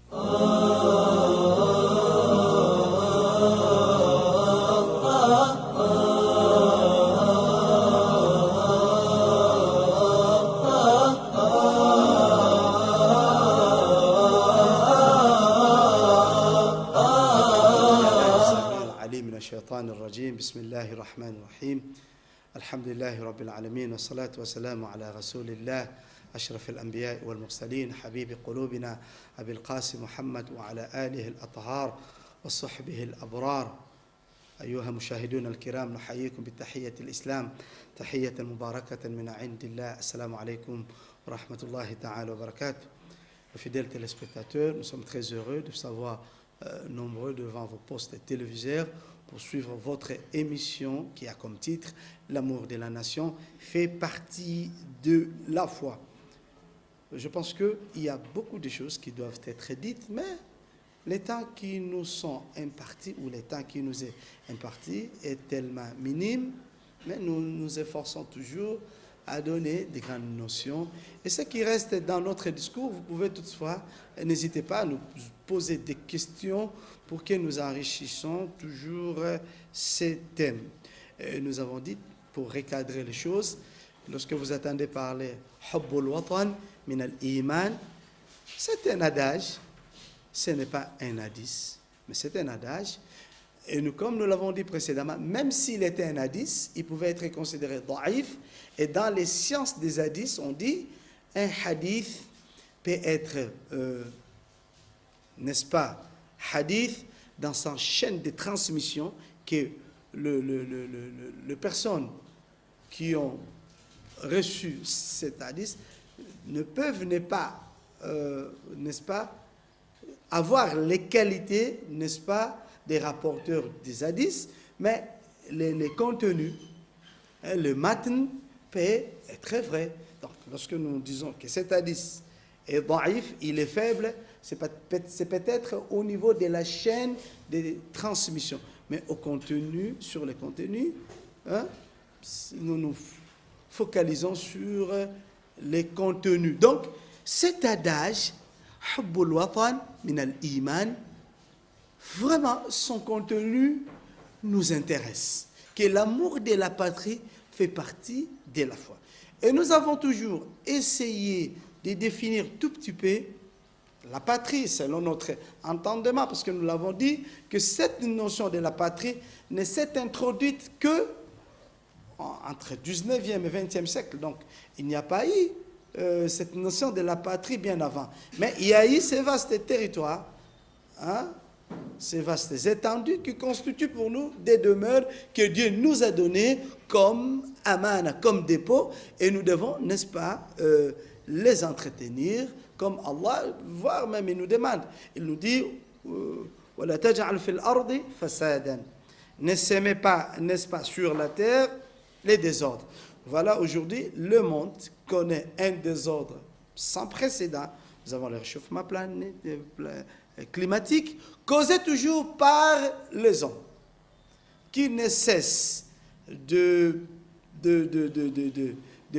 الشيطان الرجيم بسم الله الرحمن الرحيم الحمد لله رب العالمين والصلاة والسلام على رسول الله أشرف الأنبياء والمرسلين حبيب قلوبنا أبي القاسم محمد وعلى آله الأطهار وصحبه الأبرار. أيها المشاهدون الكرام، نحييكم بتحية الإسلام تحية مباركة من عند الله. السلام عليكم ورحمة الله تعالى وبركاته. Fidèles téléspectateurs, nous sommes très heureux de savoir nombreux devant vos postes téléviseurs pour suivre votre émission qui a comme titre L'amour de la nation fait partie de la foi. Je pense qu'il y a beaucoup de choses qui doivent être dites, mais les temps qui nous sont impartis ou les temps qui nous est imparti est tellement minime, mais nous nous efforçons toujours à donner des grandes notions. Et ce qui reste dans notre discours, vous pouvez toutefois, n'hésitez pas à nous poser des questions pour que nous enrichissions toujours ces thèmes. Nous avons dit, pour recadrer les choses, lorsque vous attendez parler « Hubbul Watan min al-Iman », c'est un adage, ce n'est pas un hadith, mais c'est un adage. Et nous, comme nous l'avons dit précédemment, même s'il était un hadith, il pouvait être considéré da'if. Et dans les sciences des hadiths, on dit un hadith peut être, n'est-ce pas, hadith dans sa chaîne de transmission que les personnes qui ont reçu cet hadith ne peuvent pas, n'est-ce pas, avoir les qualités, n'est-ce pas, des rapporteurs des hadiths, mais les contenus, le matn peut être très vrai. Donc, lorsque nous disons que cet hadith est da'if, il est faible, c'est peut-être au niveau de la chaîne de transmission. Mais au contenu, sur le contenu, nous nous focalisons sur les contenus. Donc, cet adage, « Hubbul Watan min al-Iman », vraiment, son contenu nous intéresse. Que l'amour de la patrie fait partie de la foi. Et nous avons toujours essayé de définir tout petit peu la patrie, selon notre entendement, parce que nous l'avons dit, que cette notion de la patrie ne s'est introduite que entre 19e et 20e siècle. Donc, il n'y a pas eu cette notion de la patrie bien avant. Mais il y a eu ces vastes territoires, ces vastes étendues qui constituent pour nous des demeures que Dieu nous a données comme amana, comme dépôt, et nous devons, n'est-ce pas, les entretenir comme Allah, voire même il nous demande. Il nous dit وَلَا تَجْعَلْ فِي الْأَرْضِ فَسَادًا. Ne s'aimez pas, n'est-ce pas, sur la terre, les désordres. Voilà, aujourd'hui, le monde connaît un désordre sans précédent. Nous avons le réchauffement climatique, causé toujours par les hommes, qui ne cessent de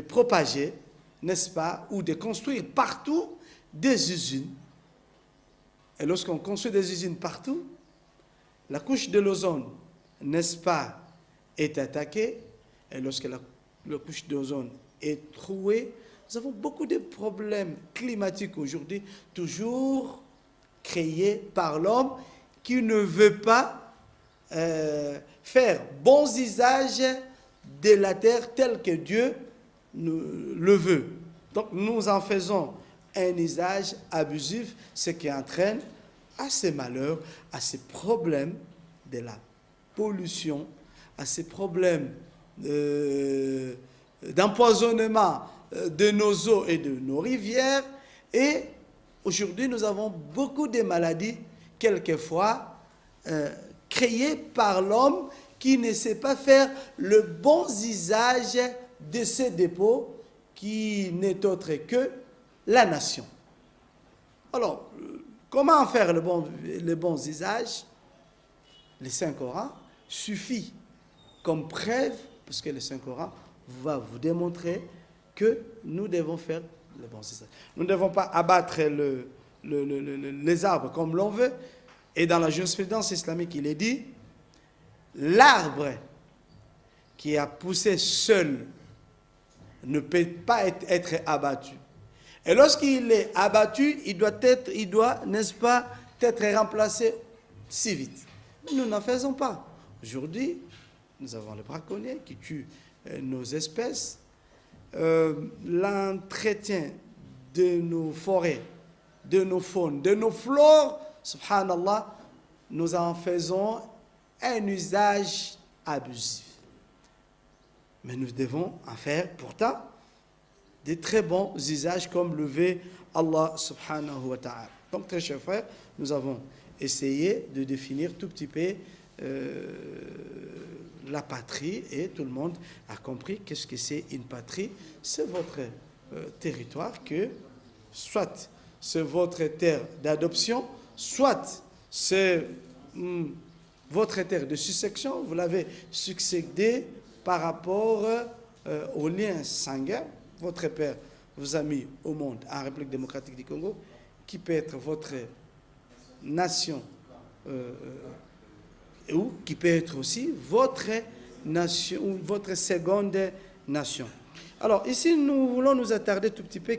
propager, n'est-ce pas, ou de construire partout des usines. Et lorsqu'on construit des usines partout, la couche de l'ozone, n'est-ce pas, est attaquée. Et lorsque la couche d'ozone est trouée, nous avons beaucoup de problèmes climatiques aujourd'hui, toujours créés par l'homme qui ne veut pas faire bon usage de la terre tel que Dieu le veut. Donc nous en faisons un usage abusif, ce qui entraîne à ces malheurs, à ces problèmes de la pollution, à ces problèmes d'empoisonnement de nos eaux et de nos rivières. Et aujourd'hui, nous avons beaucoup de maladies, quelquefois, créées par l'homme qui ne sait pas faire le bon usage de ces dépôts qui n'est autre que la nation. Alors, comment faire le bon usage? Le Saint-Coran suffit comme preuve, parce que le Saint-Coran va vous démontrer que nous devons faire le bon usage. Nous ne devons pas abattre les arbres comme l'on veut. Et dans la jurisprudence islamique, il est dit, l'arbre qui a poussé seul ne peut pas être abattu. Et lorsqu'il est abattu, il doit, n'est-ce pas, être remplacé si vite. Mais nous n'en faisons pas. Aujourd'hui, nous avons les braconniers qui tuent nos espèces. L'entretien de nos forêts, de nos faunes, de nos flores, subhanallah, nous en faisons un usage abusif. Mais nous devons en faire pourtant des très bons usages comme le veut Allah subhanahu wa ta'ala. Donc, très chers frères, nous avons essayé de définir tout petit peu la patrie et tout le monde a compris qu'est-ce que c'est une patrie. C'est votre territoire que, soit c'est votre terre d'adoption, soit c'est votre terre de succession, vous l'avez succédé par rapport au lien sanguin. Votre père vous a mis au monde en République démocratique du Congo, qui peut être votre nation, ou qui peut être aussi votre nation, ou votre seconde nation. Alors ici, nous voulons nous attarder tout petit peu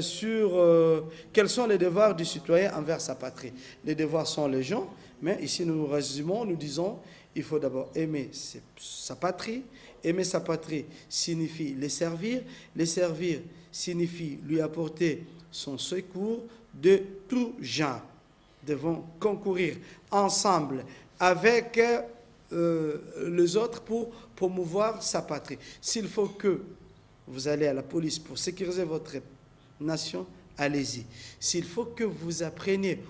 sur quels sont les devoirs du citoyen envers sa patrie. Les devoirs sont légion, mais ici nous résumons, nous disons, il faut d'abord aimer sa patrie. Aimer sa patrie signifie les servir. Les servir signifie lui apporter son secours de tout genre. Devons concourir ensemble avec les autres pour promouvoir sa patrie. S'il faut que vous allez à la police pour sécuriser votre nation, allez-y. S'il faut que vous appreniez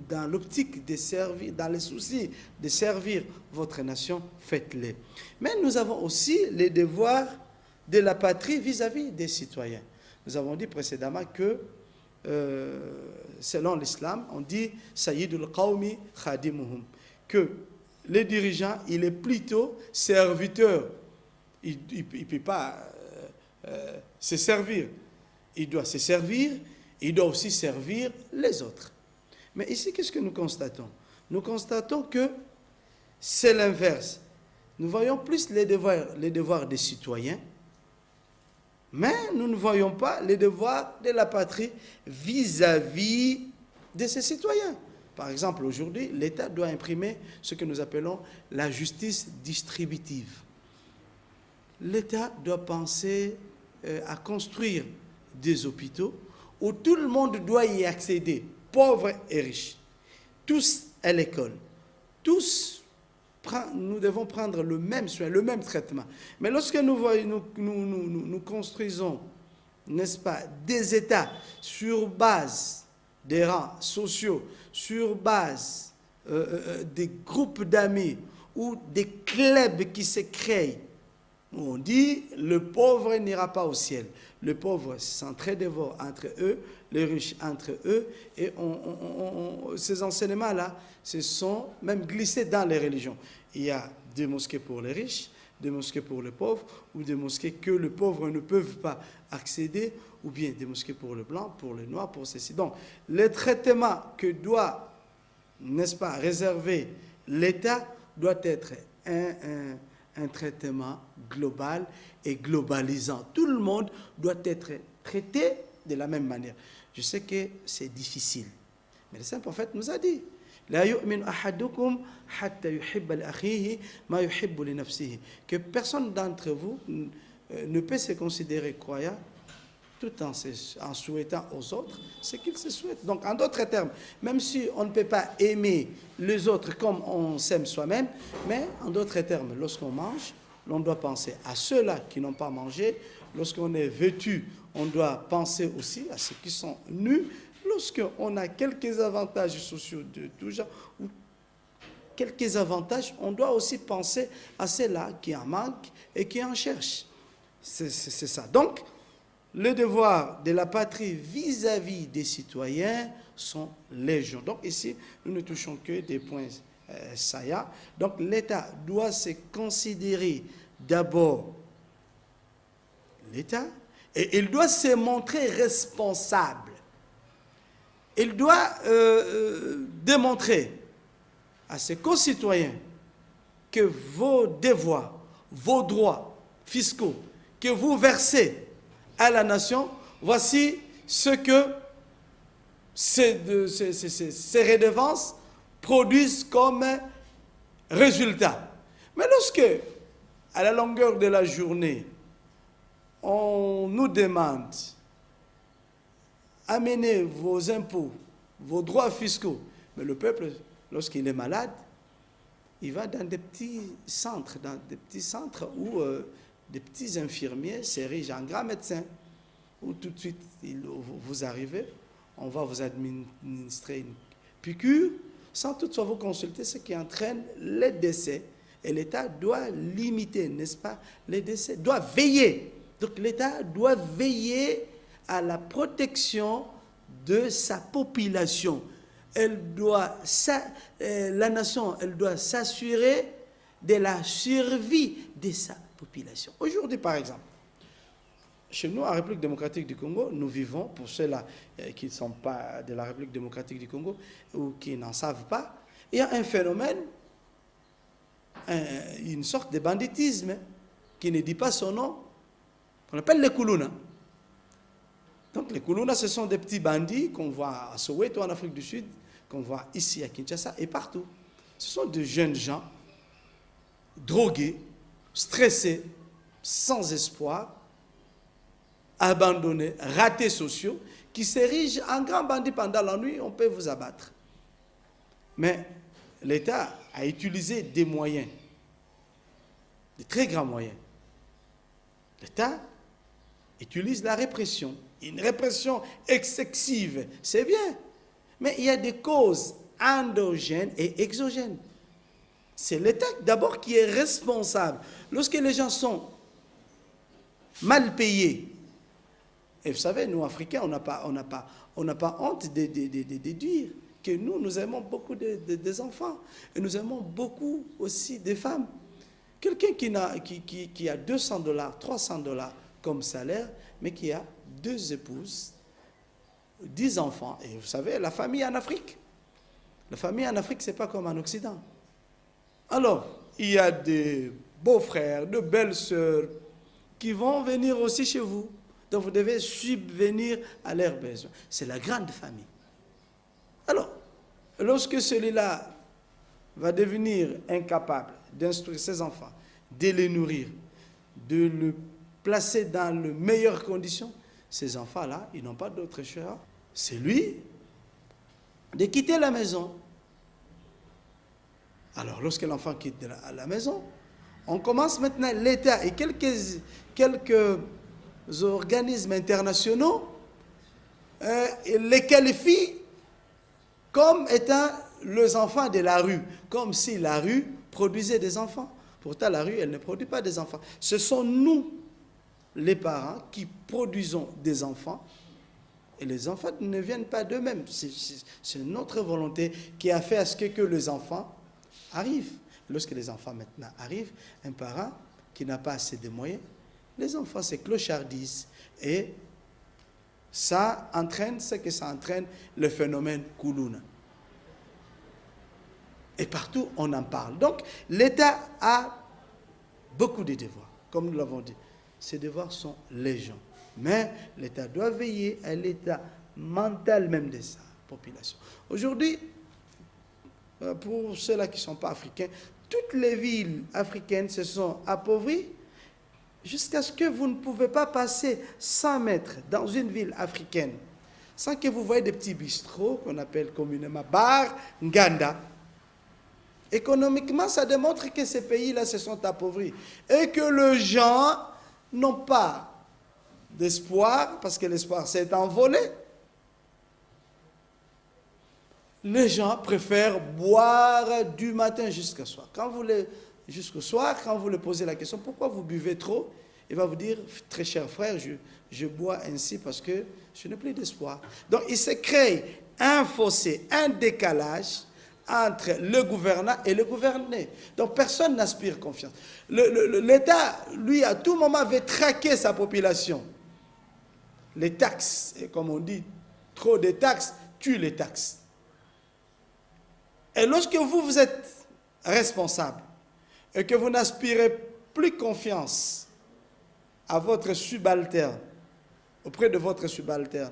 dans l'optique de servir, dans les soucis de servir votre nation, faites-le. Mais nous avons aussi les devoirs de la patrie vis-à-vis des citoyens. Nous avons dit précédemment que selon l'islam, on dit Sayyidul Qawmi Khadimuhum, que le dirigeant, il est plutôt serviteur. Il ne peut pas se servir. Il doit se servir, il doit aussi servir les autres. Mais ici, qu'est-ce que nous constatons? Nous constatons que c'est l'inverse. Nous voyons plus les devoirs des citoyens, mais nous ne voyons pas les devoirs de la patrie vis-à-vis de ses citoyens. Par exemple, aujourd'hui, l'État doit imprimer ce que nous appelons la justice distributive. L'État doit penser à construire des hôpitaux où tout le monde doit y accéder, pauvres et riches. Tous à l'école. Tous, nous devons prendre le même soin, le même traitement. Mais lorsque nous construisons, n'est-ce pas, des États sur base des rangs sociaux, sur base des groupes d'amis ou des clubs qui se créent, on dit le pauvre n'ira pas au ciel. Les pauvres s'entraident entre eux, les riches entre eux, et ces enseignements-là se sont même glissés dans les religions. Il y a des mosquées pour les riches, des mosquées pour les pauvres, ou des mosquées que les pauvres ne peuvent pas accéder, ou bien des mosquées pour les blancs, pour les noirs, pour ceci. Donc, le traitement que doit, n'est-ce pas, réserver l'État doit être un traitement global et globalisant. Tout le monde doit être traité de la même manière. Je sais que c'est difficile, mais le Saint Prophète nous a dit لا يؤمن أحدكم حتى يحب لأخيه ما يحب لنفسه, que personne d'entre vous ne peut se considérer croyant tout en souhaitant aux autres ce qu'ils se souhaitent. Donc, en d'autres termes, même si on ne peut pas aimer les autres comme on s'aime soi-même, mais en d'autres termes, lorsqu'on mange, l'on doit penser à ceux-là qui n'ont pas mangé. Lorsqu'on est vêtu, on doit penser aussi à ceux qui sont nus. Lorsqu'on a quelques avantages sociaux de tout genre, ou quelques avantages, on doit aussi penser à ceux-là qui en manquent et qui en cherchent. C'est ça. Donc, les devoirs de la patrie vis-à-vis des citoyens sont légion. Donc ici, nous ne touchons que des points saillants. Donc l'État doit se considérer d'abord l'État et il doit se montrer responsable. il doit démontrer à ses concitoyens que vos devoirs, vos droits fiscaux que vous versez à la nation, voici ce que ces redevances produisent comme résultat. Mais lorsque, à la longueur de la journée, on nous demande amenez vos impôts, vos droits fiscaux, mais le peuple, lorsqu'il est malade, il va dans des petits centres où des petits infirmiers s'érigent en grands médecins, où tout de suite vous arrivez, on va vous administrer une piqûre, sans toutefois vous consulter, ce qui entraîne les décès. Et l'État doit limiter, n'est-ce pas, les décès, doit veiller. Donc l'État doit veiller à la protection de sa population. La nation, elle doit s'assurer de la survie de sa population. Aujourd'hui, par exemple, chez nous, en République démocratique du Congo, nous vivons, pour ceux-là qui ne sont pas de la République démocratique du Congo ou qui n'en savent pas, il y a un phénomène, une sorte de banditisme qui ne dit pas son nom, qu'on appelle les Koulouna. Donc les Koulouna, ce sont des petits bandits qu'on voit à Soweto, en Afrique du Sud, qu'on voit ici à Kinshasa et partout. Ce sont de jeunes gens, drogués, stressés, sans espoir, abandonnés, ratés sociaux, qui s'érigent en grands bandits pendant la nuit, on peut vous abattre. Mais l'État a utilisé des moyens, de très grands moyens. L'État utilise la répression, une répression excessive, c'est bien, mais il y a des causes endogènes et exogènes. C'est l'État d'abord qui est responsable. Lorsque les gens sont mal payés, et vous savez, nous, Africains, on n'a pas honte de dire que nous aimons beaucoup des enfants. Et nous aimons beaucoup aussi des femmes. Quelqu'un qui a $200, $300 comme salaire, mais qui a 2 épouses, 10 enfants. Et vous savez, la famille en Afrique. La famille en Afrique, ce n'est pas comme en Occident. Alors, il y a des beaux-frères, de belles-sœurs qui vont venir aussi chez vous. Donc vous devez subvenir à leurs besoins. C'est la grande famille. Alors, lorsque celui-là va devenir incapable d'instruire ses enfants, de les nourrir, de le placer dans les meilleures conditions, ces enfants-là, ils n'ont pas d'autre choix. C'est lui de quitter la maison. Alors, lorsque l'enfant quitte la maison, on commence maintenant, l'État et quelques organismes internationaux les qualifient comme étant les enfants de la rue, comme si la rue produisait des enfants. Pourtant, la rue, elle ne produit pas des enfants. Ce sont nous, les parents, qui produisons des enfants. Et les enfants ne viennent pas d'eux-mêmes. C'est notre volonté qui a fait à ce que les enfants arrivent. Lorsque les enfants maintenant arrivent, un parent qui n'a pas assez de moyens, les enfants se clochardisent. Et ça entraîne ce que ça entraîne, le phénomène Koulouna. Et partout, on en parle. Donc, l'État a beaucoup de devoirs, comme nous l'avons dit. Ces devoirs sont légion. Mais l'État doit veiller à l'état mental même de sa population. Aujourd'hui, pour ceux-là qui ne sont pas africains, toutes les villes africaines se sont appauvries jusqu'à ce que vous ne pouvez pas passer 100 mètres dans une ville africaine sans que vous voyez des petits bistrots qu'on appelle communément bar, nganda. Économiquement, ça démontre que ces pays-là se sont appauvris et que les gens n'ont pas d'espoir, parce que l'espoir s'est envolé. Les gens préfèrent boire du matin jusqu'au soir. Jusqu'au soir, quand vous lui posez la question, pourquoi vous buvez trop? Il va vous dire, très cher frère, je bois ainsi parce que je n'ai plus d'espoir. Donc, il se crée un fossé, un décalage entre le gouvernant et le gouverné. Donc, personne n'aspire confiance. L'État, lui, à tout moment, veut traquer sa population. Les taxes, et comme on dit, trop de taxes tue les taxes. Et lorsque vous êtes responsable et que vous n'aspirez plus confiance à votre subalterne, auprès de votre subalterne,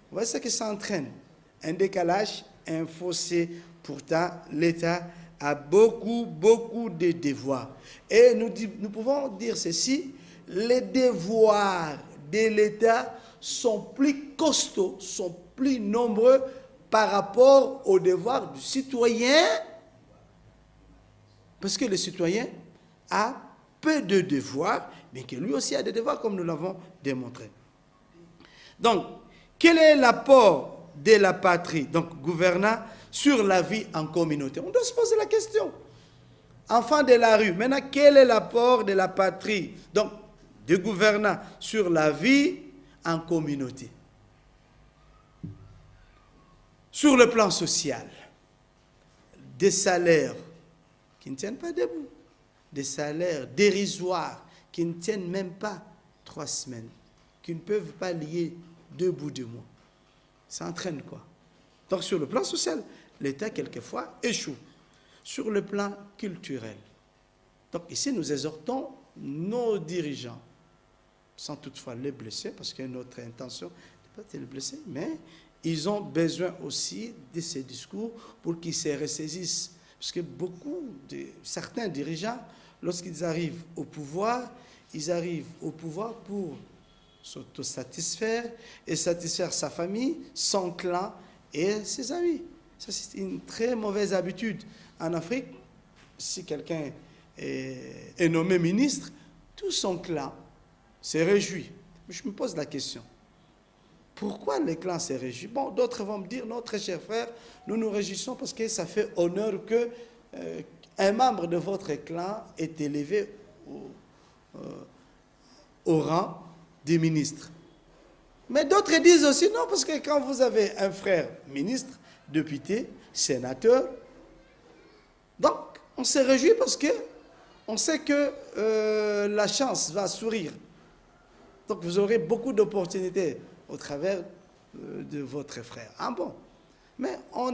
vous voyez ce que ça entraîne? Un décalage, un fossé. Pourtant, l'État a beaucoup de devoirs. Et nous pouvons dire ceci, les devoirs de l'État sont plus costauds, sont plus nombreux par rapport aux devoirs du citoyen, parce que le citoyen a peu de devoirs, mais que lui aussi a des devoirs, comme nous l'avons démontré. Donc, quel est l'apport de la patrie, donc gouvernant, sur la vie en communauté? On doit se poser la question. Enfant de la rue, maintenant, quel est l'apport de la patrie, donc de gouvernant, sur la vie en communauté? Sur le plan social, des salaires qui ne tiennent pas debout, des salaires dérisoires qui ne tiennent même pas 3 semaines, qui ne peuvent pas lier 2 bouts de mois. Ça entraîne quoi? Donc sur le plan social, l'État quelquefois échoue. Sur le plan culturel. Donc ici nous exhortons nos dirigeants, sans toutefois les blesser, parce que notre intention n'est pas de les blesser, mais ils ont besoin aussi de ces discours pour qu'ils se ressaisissent. Parce que certains dirigeants, lorsqu'ils arrivent au pouvoir, ils arrivent au pouvoir pour s'autosatisfaire et satisfaire sa famille, son clan et ses amis. Ça, c'est une très mauvaise habitude. En Afrique, si quelqu'un est nommé ministre, tout son clan se réjouit. Je me pose la question. Pourquoi les clans se réjouissent? Bon, d'autres vont me dire, non, très cher frère, nous nous réjouissons parce que ça fait honneur que un membre de votre clan est élevé au rang de ministre. Mais d'autres disent aussi, non, parce que quand vous avez un frère ministre, député, sénateur, donc on se réjouit parce que on sait que la chance va sourire. Donc vous aurez beaucoup d'opportunités au travers de votre frère. Ah bon? Mais on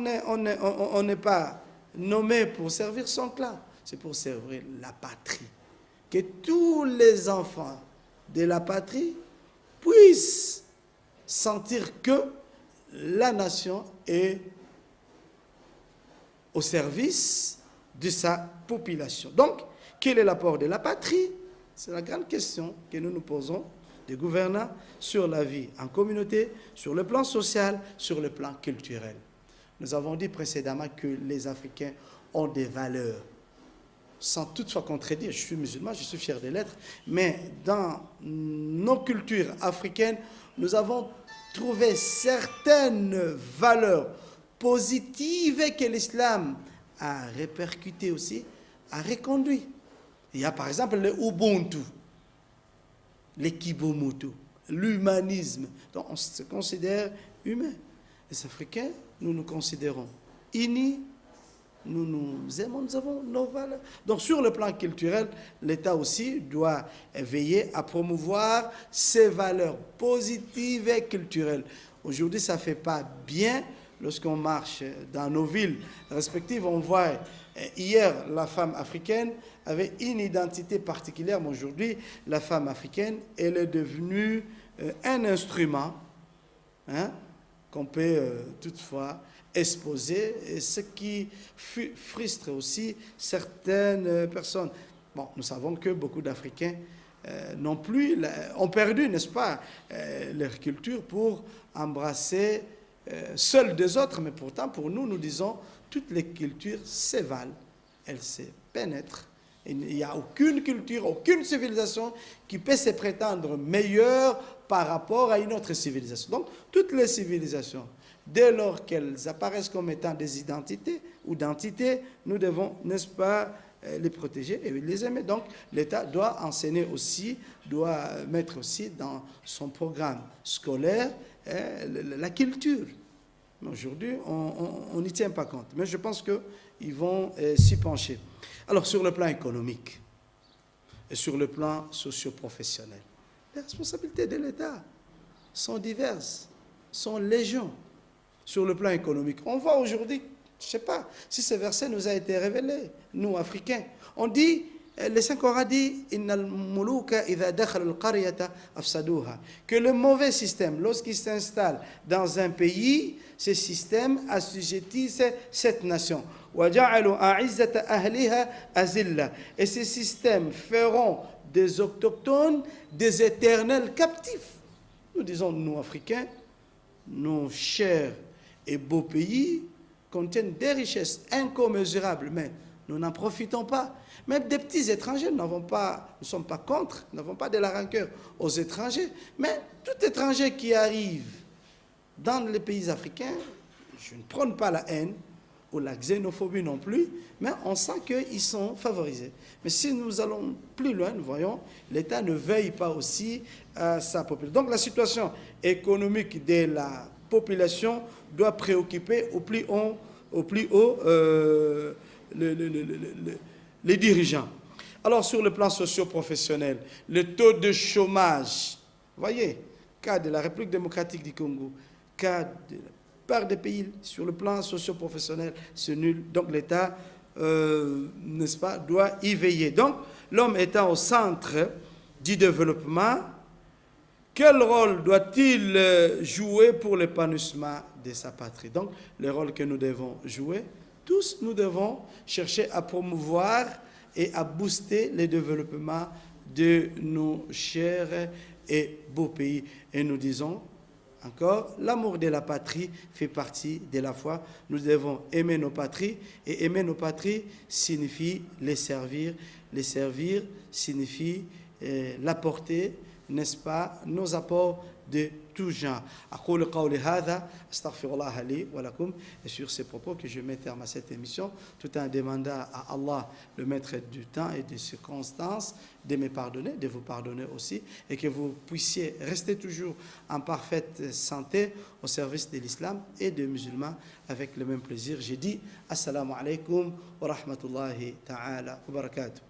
n'est pas nommé pour servir son clan, c'est pour servir la patrie. Que tous les enfants de la patrie puissent sentir que la nation est au service de sa population. Donc, quel est l'apport de la patrie? C'est la grande question que nous nous posons des gouvernants sur la vie en communauté, sur le plan social, sur le plan culturel. Nous avons dit précédemment que les Africains ont des valeurs. Sans toutefois contredire, je suis musulman, je suis fier de l'être, mais dans nos cultures africaines, nous avons trouvé certaines valeurs positives que l'islam a répercutées aussi, a reconduit. Il y a par exemple le Ubuntu, le Kibomoto, l'humanisme. Donc on se considère humain. Les Africains, nous nous considérons unis, nous nous aimons, nous avons nos valeurs. Donc sur le plan culturel, l'État aussi doit veiller à promouvoir ces valeurs positives et culturelles. Aujourd'hui, ça ne fait pas bien lorsqu'on marche dans nos villes respectives. On voit hier la femme africaine avait une identité particulière, mais aujourd'hui, la femme africaine, elle est devenue un instrument qu'on peut toutefois exposer, et ce qui frustre aussi certaines personnes. Bon, nous savons que beaucoup d'Africains ont perdu, n'est-ce pas, leur culture pour embrasser seuls des autres, mais pourtant pour nous, nous disons, toutes les cultures s'évalent, elles se pénètrent. Il n'y a aucune culture, aucune civilisation qui peut se prétendre meilleure par rapport à une autre civilisation. Donc, toutes les civilisations, dès lors qu'elles apparaissent comme étant des identités ou d'entités, nous devons, n'est-ce pas, les protéger et les aimer. Donc, l'État doit enseigner aussi, doit mettre aussi dans son programme scolaire la culture. Mais aujourd'hui, on n'y tient pas compte. Mais je pense qu'ils vont s'y pencher. Alors, sur le plan économique et sur le plan socio-professionnel, les responsabilités de l'État sont diverses, sont légion. sur le plan économique. On voit aujourd'hui, je ne sais pas si ce verset nous a été révélé, nous, Africains. On dit, les Saint Coran dit, que le mauvais système, lorsqu'il s'installe dans un pays, ce système assujettit cette nation. Et ces systèmes feront des autochtones des éternels captifs. Nous disons, nous, Africains, nos chers et beaux pays contiennent des richesses incommensurables, mais nous n'en profitons pas. Même des petits étrangers, nous ne sommes pas contre, nous n'avons pas de la rancœur aux étrangers, mais tout étranger qui arrive dans les pays africains, je ne prône pas la haine ou la xénophobie non plus, mais on sent qu'ils sont favorisés. Mais si nous allons plus loin, nous voyons, l'État ne veille pas aussi à sa population. Donc la situation économique de la population doit préoccuper au plus haut les dirigeants. Alors sur le plan socio-professionnel, le taux de chômage, voyez, cas de la République démocratique du Congo, cas de la plupart des pays sur le plan socio-professionnel, c'est nul. Donc l'État, n'est-ce pas, doit y veiller. Donc l'homme étant au centre du développement, quel rôle doit-il jouer pour l'épanouissement de sa patrie? Donc le rôle que nous devons jouer, tous nous devons chercher à promouvoir et à booster le développement de nos chers et beaux pays. Et nous disons encore, l'amour de la patrie fait partie de la foi. Nous devons aimer nos patries, et aimer nos patries signifie les servir. Les servir signifie l'apporter, n'est-ce pas, nos apports de tout genre. Et sur ces propos que je mets terme à cette émission, tout en demandant à Allah, le maître du temps et des circonstances, de me pardonner, de vous pardonner aussi, et que vous puissiez rester toujours en parfaite santé au service de l'islam et des musulmans avec le même plaisir. J'ai dit assalamu alaikum wa rahmatullahi ta'ala wa barakatuh.